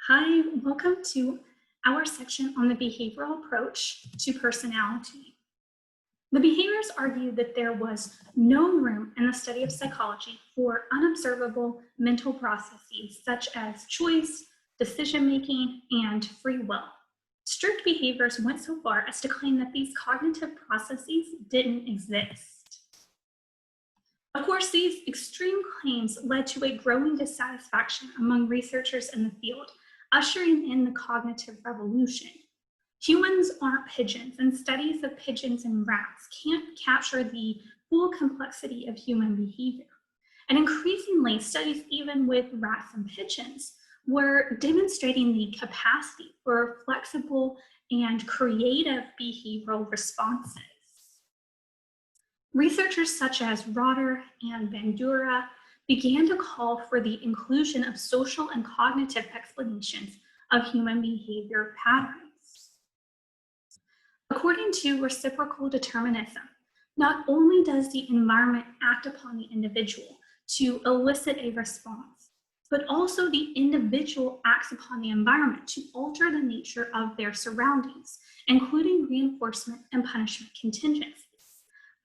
Hi, welcome to our section on the behavioral approach to personality. The behaviors argue that there was no room in the study of psychology for unobservable mental processes such as choice, decision-making, and free will. Strict behaviors went so far as to claim that these cognitive processes didn't exist. Of course, these extreme claims led to a growing dissatisfaction among researchers in the field, ushering in the cognitive revolution. Humans aren't pigeons, and studies of pigeons and rats can't capture the full complexity of human behavior. And increasingly, studies even with rats and pigeons were demonstrating the capacity for flexible and creative behavioral responses. Researchers such as Rotter and Bandura began to call for the inclusion of social and cognitive explanations of human behavior patterns. According to reciprocal determinism, not only does the environment act upon the individual to elicit a response, but also the individual acts upon the environment to alter the nature of their surroundings, including reinforcement and punishment contingencies.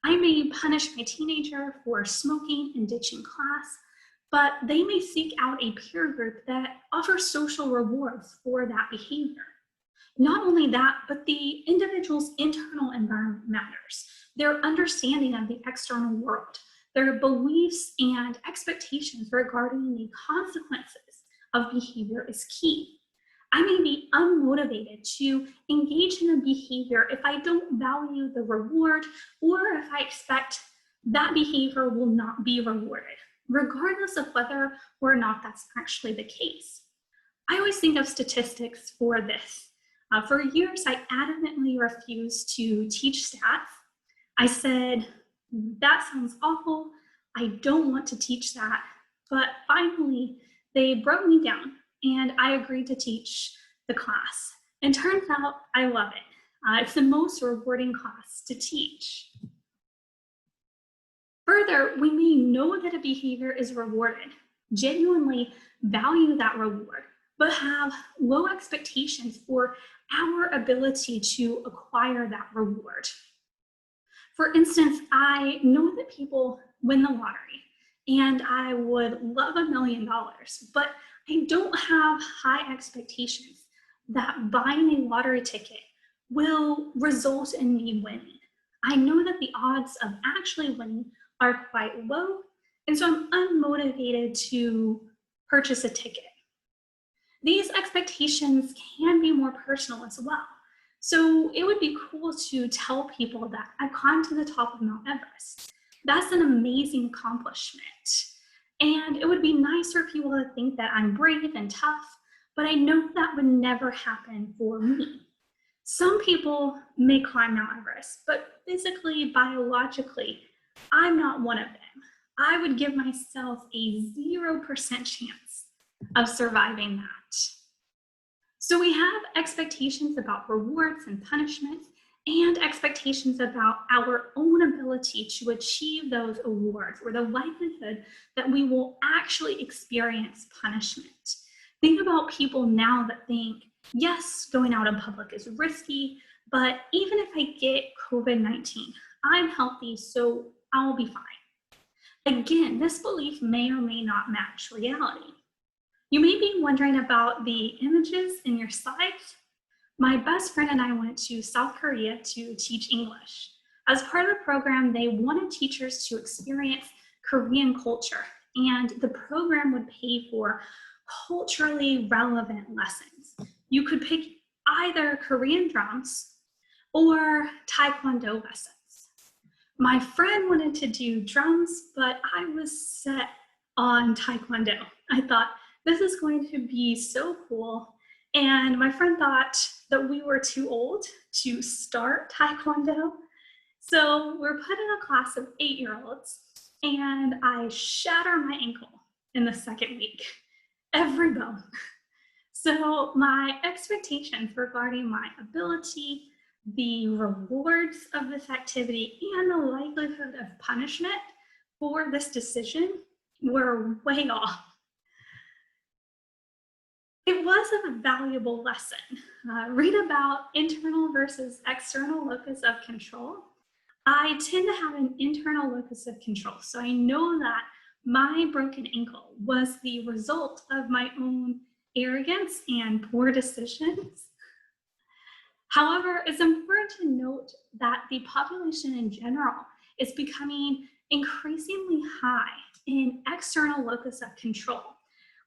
I may punish my teenager for smoking and ditching class, but they may seek out a peer group that offers social rewards for that behavior. Not only that, but the individual's internal environment matters. Their understanding of the external world, their beliefs and expectations regarding the consequences of behavior is key. I may be unmotivated to engage in a behavior if I don't value the reward or if I expect that behavior will not be rewarded, regardless of whether or not that's actually the case. I always think of statistics for this. For years, I adamantly refused to teach stats. I said, that sounds awful. I don't want to teach that. But finally, they broke me down and I agreed to teach the class. And turns out I love it. It's the most rewarding class to teach. Further, we may know that a behavior is rewarded, genuinely value that reward, but have low expectations for our ability to acquire that reward. For instance, I know that people win the lottery and I would love $1 million, but I don't have high expectations that buying a lottery ticket will result in me winning. I know that the odds of actually winning are quite low, and so I'm unmotivated to purchase a ticket. These expectations can be more personal as well. So it would be cool to tell people that I've climbed to the top of Mount Everest. That's an amazing accomplishment. And it would be nice for people to think that I'm brave and tough, but I know that would never happen for me. Some people may climb Mount Everest, but physically, biologically, I'm not one of them. I would give myself a 0% chance of surviving that. So we have expectations about rewards and punishments and expectations about our own ability to achieve those awards or the likelihood that we will actually experience punishment. Think about people now that think, yes, going out in public is risky, but even if I get COVID-19, I'm healthy, so I'll be fine. Again, this belief may or may not match reality. You may be wondering about the images in your slides. My best friend and I went to South Korea to teach English. As part of the program, they wanted teachers to experience Korean culture, and the program would pay for culturally relevant lessons. You could pick either Korean drums or Taekwondo lessons. My friend wanted to do drums, but I was set on Taekwondo. I thought, this is going to be so cool. And my friend thought that we were too old to start Taekwondo. So we're put in a class of 8-year-olds and I shatter my ankle in the second week, every bone. So my expectations regarding my ability, the rewards of this activity, and the likelihood of punishment for this decision were way off. It was a valuable lesson. Read about internal versus external locus of control. I tend to have an internal locus of control, so I know that my broken ankle was the result of my own arrogance and poor decisions. However, it's important to note that the population in general is becoming increasingly high in external locus of control,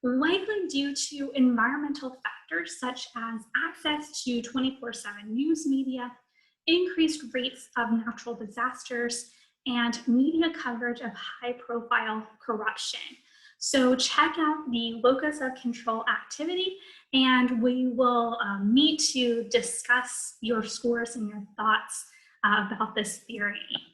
likely due to environmental factors such as access to 24/7 news media, increased rates of natural disasters, and media coverage of high-profile corruption. So check out the locus of control activity, and we will meet to discuss your scores and your thoughts about this theory.